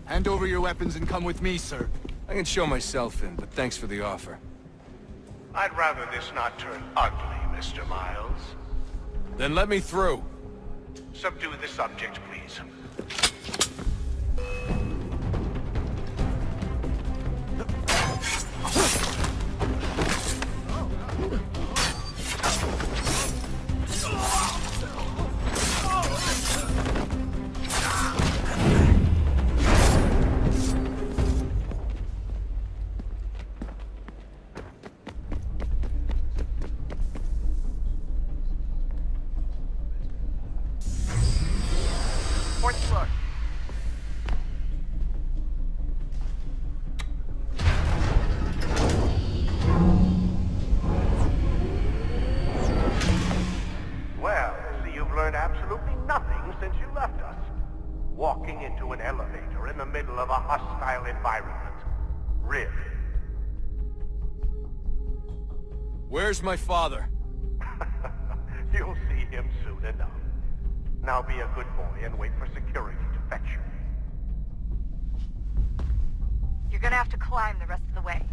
Hand over your weapons and come with me, sir. I can show myself in, but thanks for the offer. I'd rather this not turn ugly, Mr. Miles. Then let me through. Subdue the subject, please. Fourth floor. Well, I see you've learned absolutely nothing since you left us. Walking into an elevator in the middle of a hostile environment. Really? Where's my father? You'll see him soon enough. Now be a good boy and wait for security to fetch you. You're gonna have to climb the rest of the way.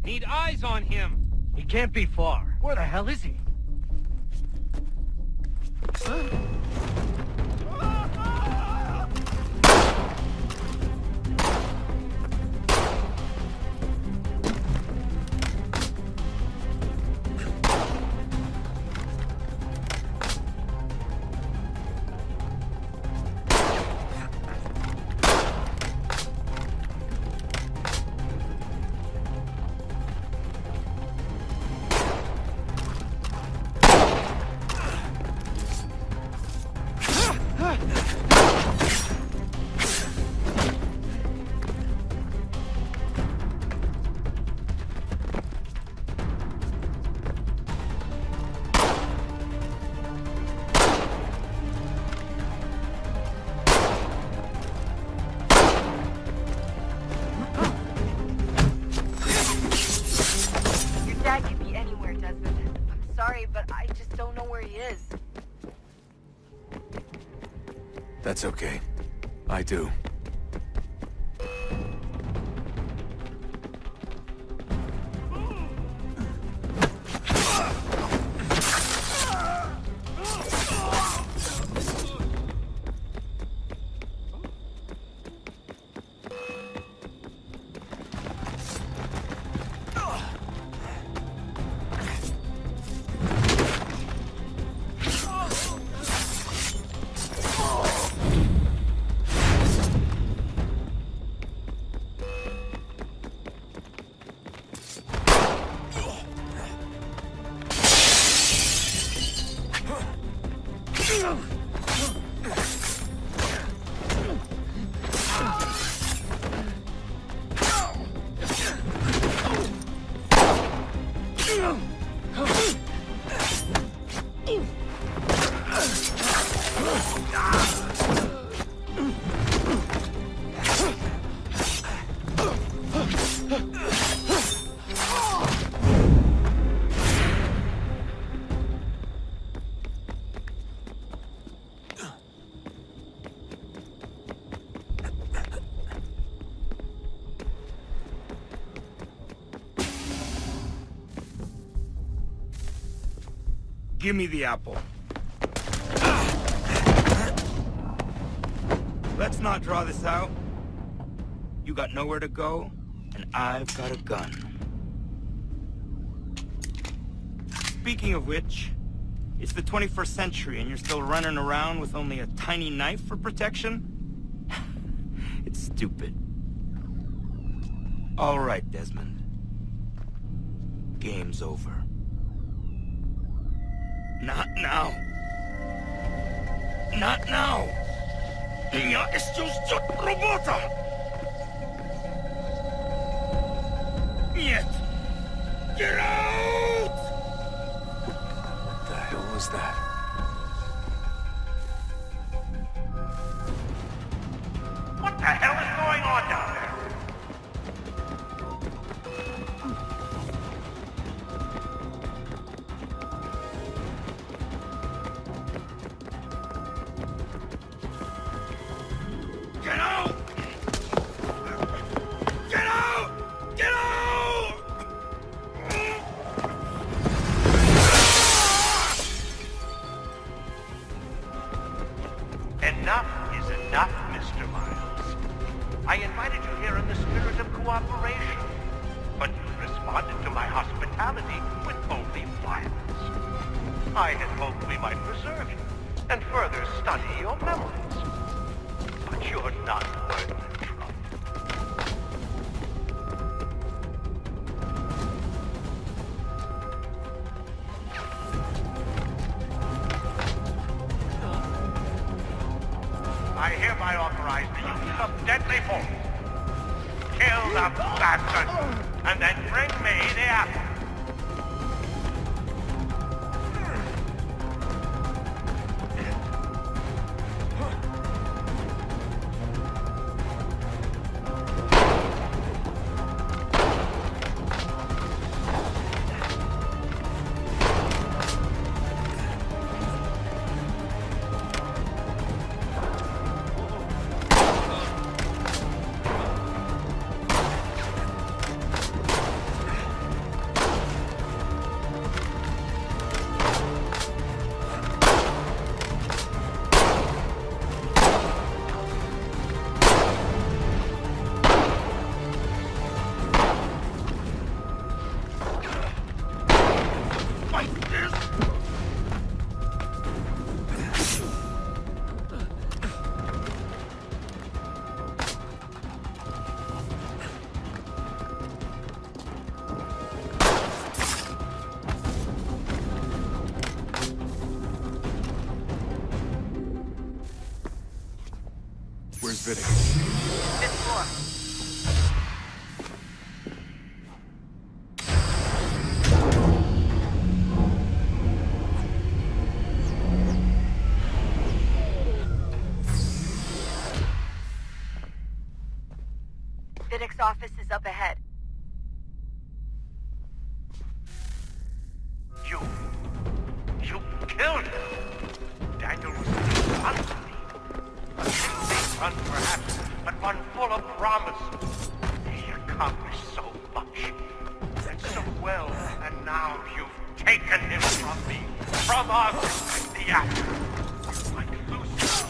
Need eyes on him. He can't be far. Where the hell is he? Dad could be anywhere, Desmond. I'm sorry, but I just don't know where he is. That's okay. I do. Give me the apple. Let's not draw this out. You got nowhere to go, and I've got a gun. Speaking of which, it's the 21st century and you're still running around with only a tiny knife for protection? It's stupid. All right, Desmond. Game's over. Not now. Not now. Я еще ждет работа. Нет. Get out! What the hell was that? What the hell is going on down there? Get out! Get out! Get out! Enough is enough, Mr. Miles. I invited you here in the spirit of cooperation, but you responded to my hospitality with only violence. I had hoped we might preserve you and further study your memories. But you're not worth the trouble. I hereby authorize the use of deadly force. Kill the bastard, and then bring me the apple. Where's Vidic? Fifth floor. Vidic's office is up ahead. You killed him. Daniel was son to me. A big son, perhaps, but one full of promise. He accomplished so much, and so well, and now you've taken him from me, from us, the apple. Like Lucifer,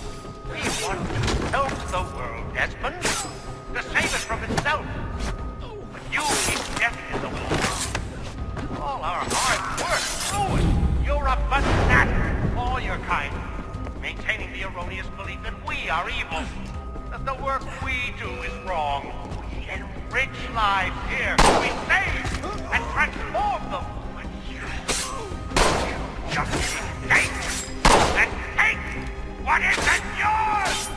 he wanted to help the world, Desmond, to save it from itself. But you keep death in the war. All our hard work ruined. You're a fanatic, all your kind, maintaining the erroneous belief that we are evil, that the work we do is wrong. We enrich lives here, we save and transform them. But you just take and take what isn't yours!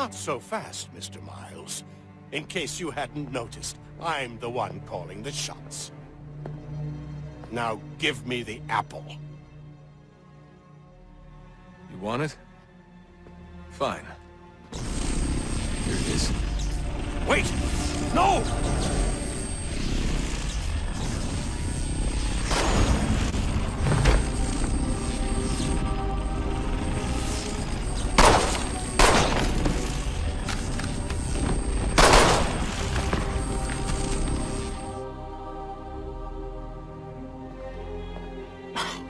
Not so fast, Mr. Miles. In case you hadn't noticed, I'm the one calling the shots. Now give me the apple. You want it? Fine. Here it is. Wait! No!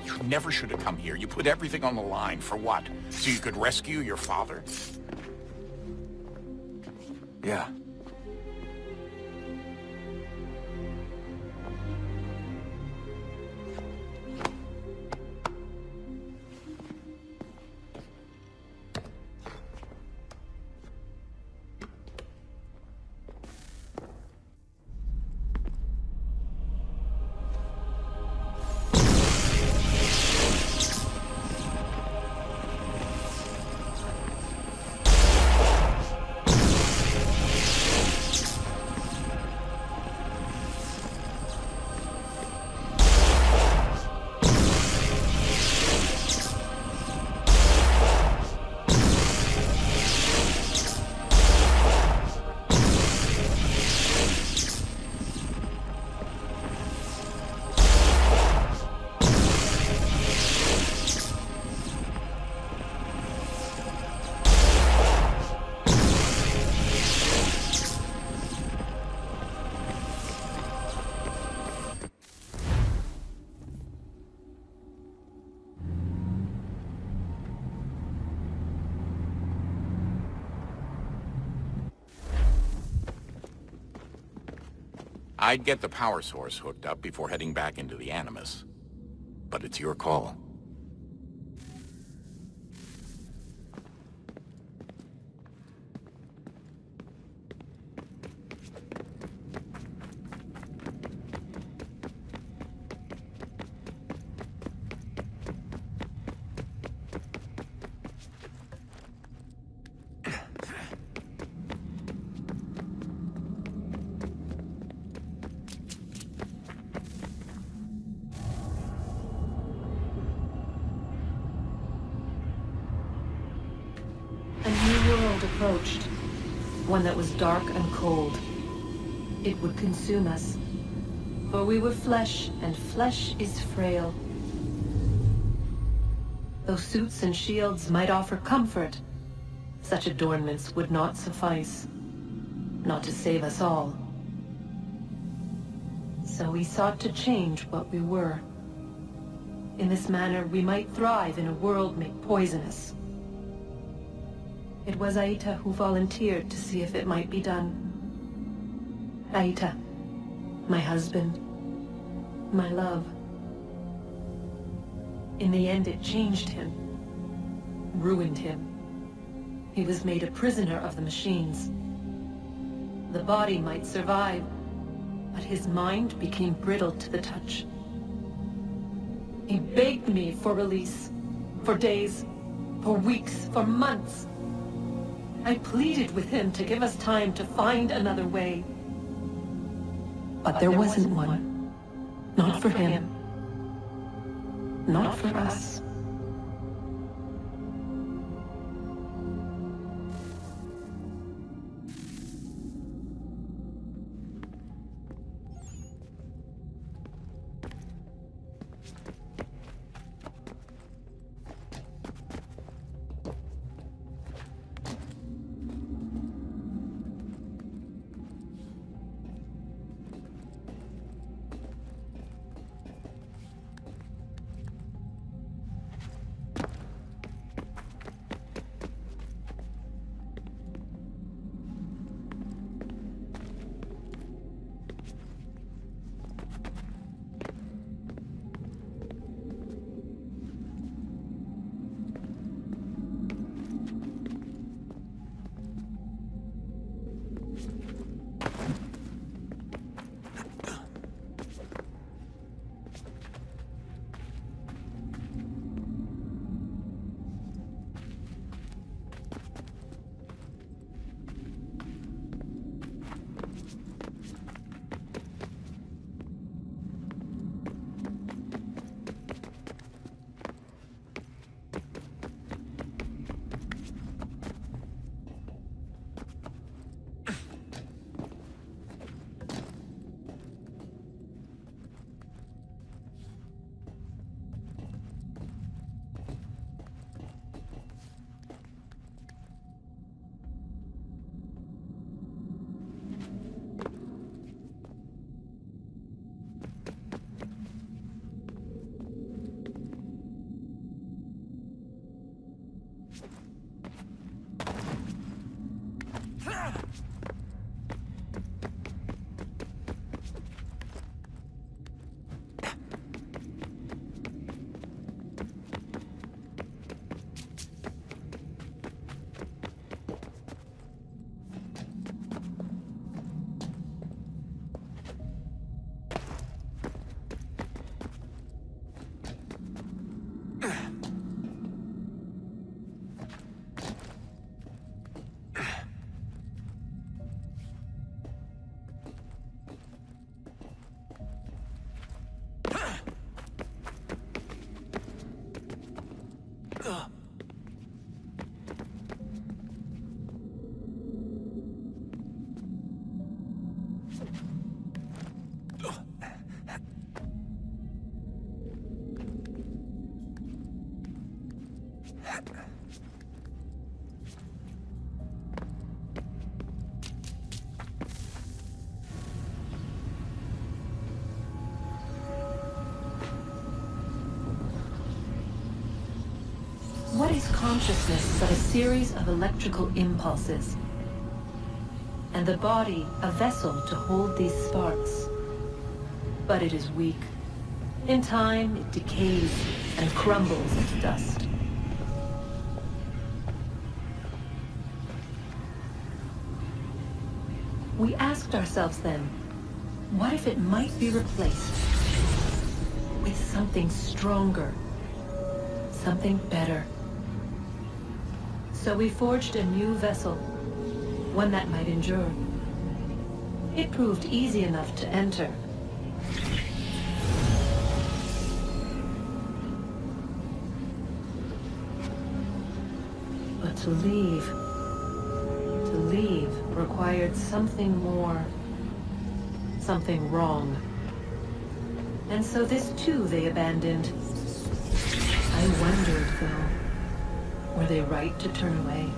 You never should have come here. You put everything on the line. For what? So you could rescue your father? Yeah. I'd get the power source hooked up before heading back into the Animus. But it's your call. A new world approached. One that was dark and cold. It would consume us. For we were flesh, and flesh is frail. Though suits and shields might offer comfort, such adornments would not suffice. Not to save us all. So we sought to change what we were. In this manner, we might thrive in a world made poisonous. It was Aita who volunteered to see if it might be done. Aita, my husband, my love. In the end, it changed him, ruined him. He was made a prisoner of the machines. The body might survive, but his mind became brittle to the touch. He begged me for release, for days, for weeks, for months. I pleaded with him to give us time to find another way. But there wasn't one. Not for him. Not for us. consciousness but a series of electrical impulses, and the body a vessel to hold these sparks. But it is weak. In time, it decays and crumbles into dust. We asked ourselves then, what if it might be replaced with something stronger, something better? So we forged a new vessel, one that might endure. It proved easy enough to enter. But to leave required something more, something wrong. And so this too they abandoned. I wondered, though, were they right to turn away?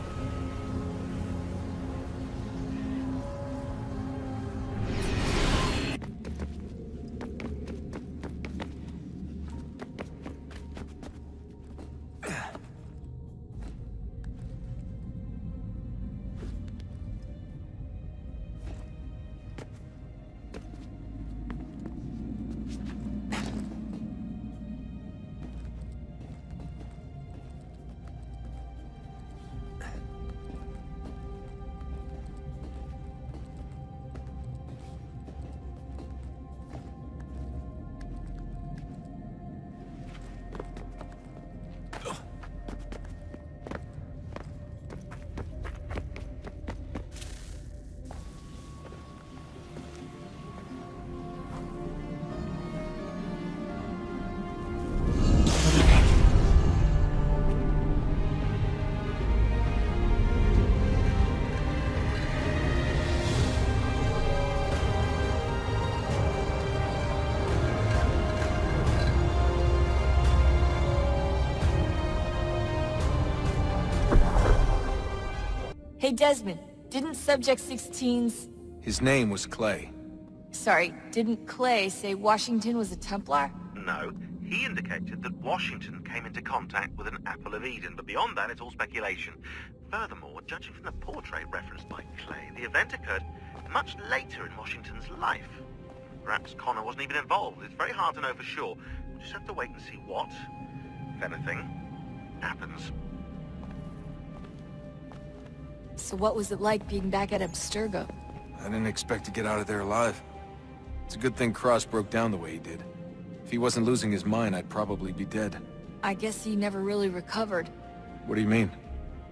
Hey, Desmond, didn't Subject 16's... His name was Clay. Sorry, didn't Clay say Washington was a Templar? No, he indicated that Washington came into contact with an Apple of Eden, but beyond that, it's all speculation. Furthermore, judging from the portrait referenced by Clay, the event occurred much later in Washington's life. Perhaps Connor wasn't even involved. It's very hard to know for sure. We'll just have to wait and see what, if anything, happens. So what was it like being back at Abstergo? I didn't expect to get out of there alive. It's a good thing Cross broke down the way he did. If he wasn't losing his mind, I'd probably be dead. I guess he never really recovered. What do you mean?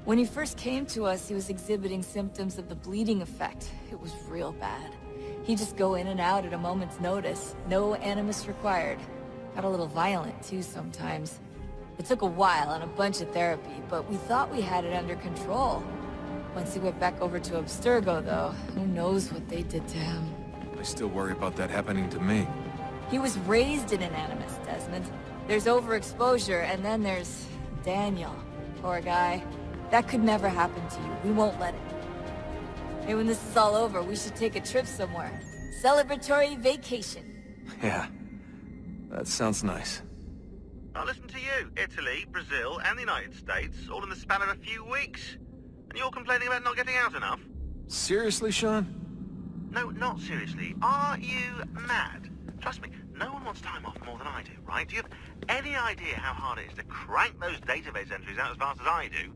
When he first came to us, he was exhibiting symptoms of the bleeding effect. It was real bad. He'd just go in and out at a moment's notice. No animus required. Got a little violent, too, sometimes. It took a while and a bunch of therapy, but we thought we had it under control. Once he went back over to Abstergo, though, who knows what they did to him. I still worry about that happening to me. He was raised in an animus, Desmond. There's overexposure, and then there's Daniel. Poor guy. That could never happen to you. We won't let it. Hey, when this is all over, we should take a trip somewhere. Celebratory vacation. Yeah, that sounds nice. Now listen to you. Italy, Brazil, and the United States, all in the span of a few weeks. And you're complaining about not getting out enough? Seriously, Sean? No, not seriously. Are you mad? Trust me, no one wants time off more than I do, right? Do you have any idea how hard it is to crank those database entries out as fast as I do?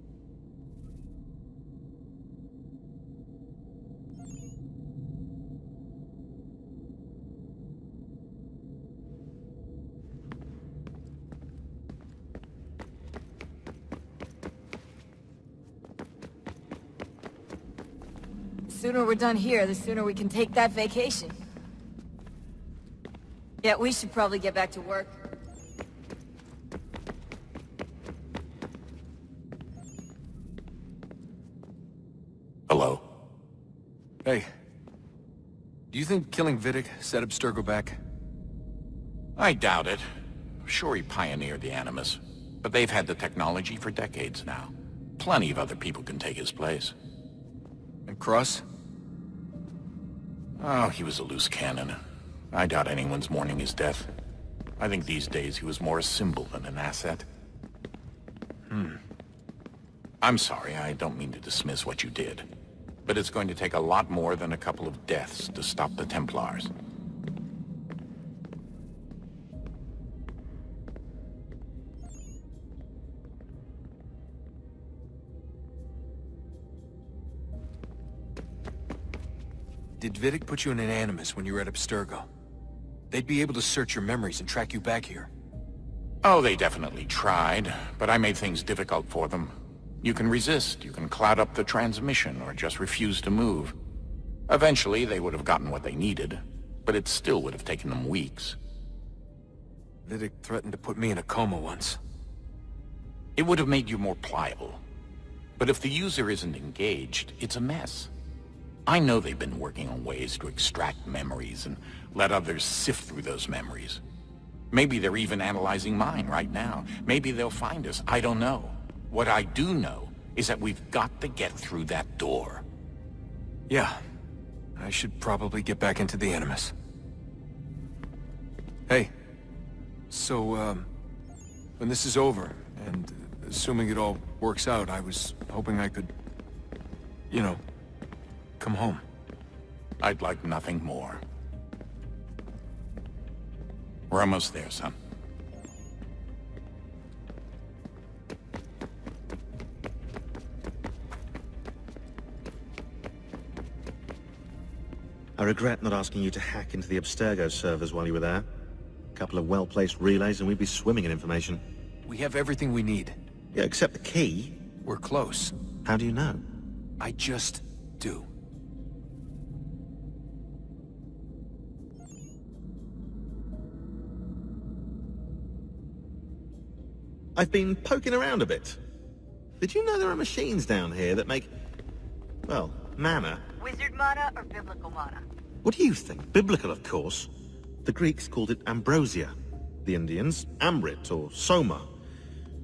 The sooner we're done here, the sooner we can take that vacation. Yeah, we should probably get back to work. Hello? Hey. Do you think killing Vidic set Abstergo back? I doubt it. Sure, he pioneered the Animus, but they've had the technology for decades now. Plenty of other people can take his place. And Cross? Oh, he was a loose cannon. I doubt anyone's mourning his death. I think these days he was more a symbol than an asset. I'm sorry, I don't mean to dismiss what you did. But it's going to take a lot more than a couple of deaths to stop the Templars. Did Vidic put you in an Animus when you were at Abstergo? They'd be able to search your memories and track you back here. Oh, they definitely tried, but I made things difficult for them. You can resist, you can cloud up the transmission, or just refuse to move. Eventually, they would have gotten what they needed, but it still would have taken them weeks. Vidic threatened to put me in a coma once. It would have made you more pliable. But if the user isn't engaged, it's a mess. I know they've been working on ways to extract memories and let others sift through those memories. Maybe they're even analyzing mine right now. Maybe they'll find us. I don't know. What I do know is that we've got to get through that door. Yeah. I should probably get back into the Animus. Hey. So, when this is over, and assuming it all works out, I was hoping I could, you know, come home. I'd like nothing more. We're almost there, son. I regret not asking you to hack into the Abstergo servers while you were there. A couple of well-placed relays and we'd be swimming in information. We have everything we need. Yeah, except the key. We're close. How do you know? I just do. I've been poking around a bit. Did you know there are machines down here that make, well, mana? Wizard mana or biblical mana? What do you think? Biblical, of course. The Greeks called it ambrosia. The Indians, amrit or soma.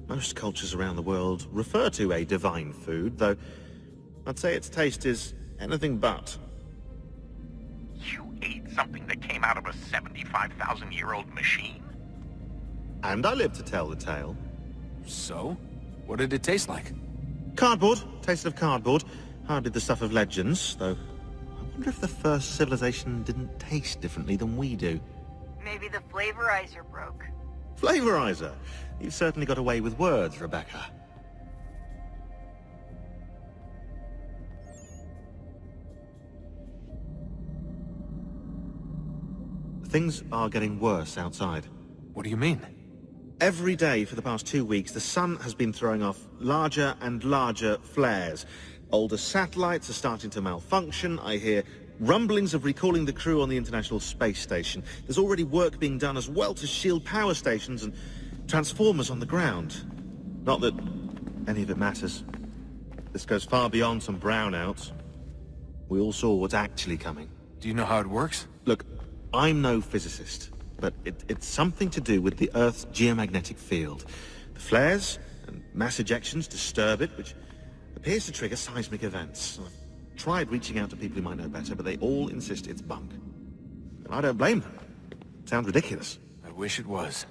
Most cultures around the world refer to a divine food, though I'd say its taste is anything but. You ate something that came out of a 75,000-year-old machine? And I live to tell the tale. So? What did it taste like? Cardboard. Taste of cardboard. Hardly the stuff of legends, though. I wonder if the first civilization didn't taste differently than we do. Maybe the flavorizer broke. Flavorizer. You've certainly got away with words, Rebecca. Things are getting worse outside. What do you mean? Every day for the past 2 weeks, the sun has been throwing off larger and larger flares. Older satellites are starting to malfunction. I hear rumblings of recalling the crew on the International Space Station. There's already work being done as well to shield power stations and transformers on the ground. Not that any of it matters. This goes far beyond some brownouts. We all saw what's actually coming. Do you know how it works? Look, I'm no physicist, but it's something to do with the Earth's geomagnetic field. The flares and mass ejections disturb it, which appears to trigger seismic events. I've tried reaching out to people who might know better, but they all insist it's bunk. And I don't blame them. It sounds ridiculous. I wish it was.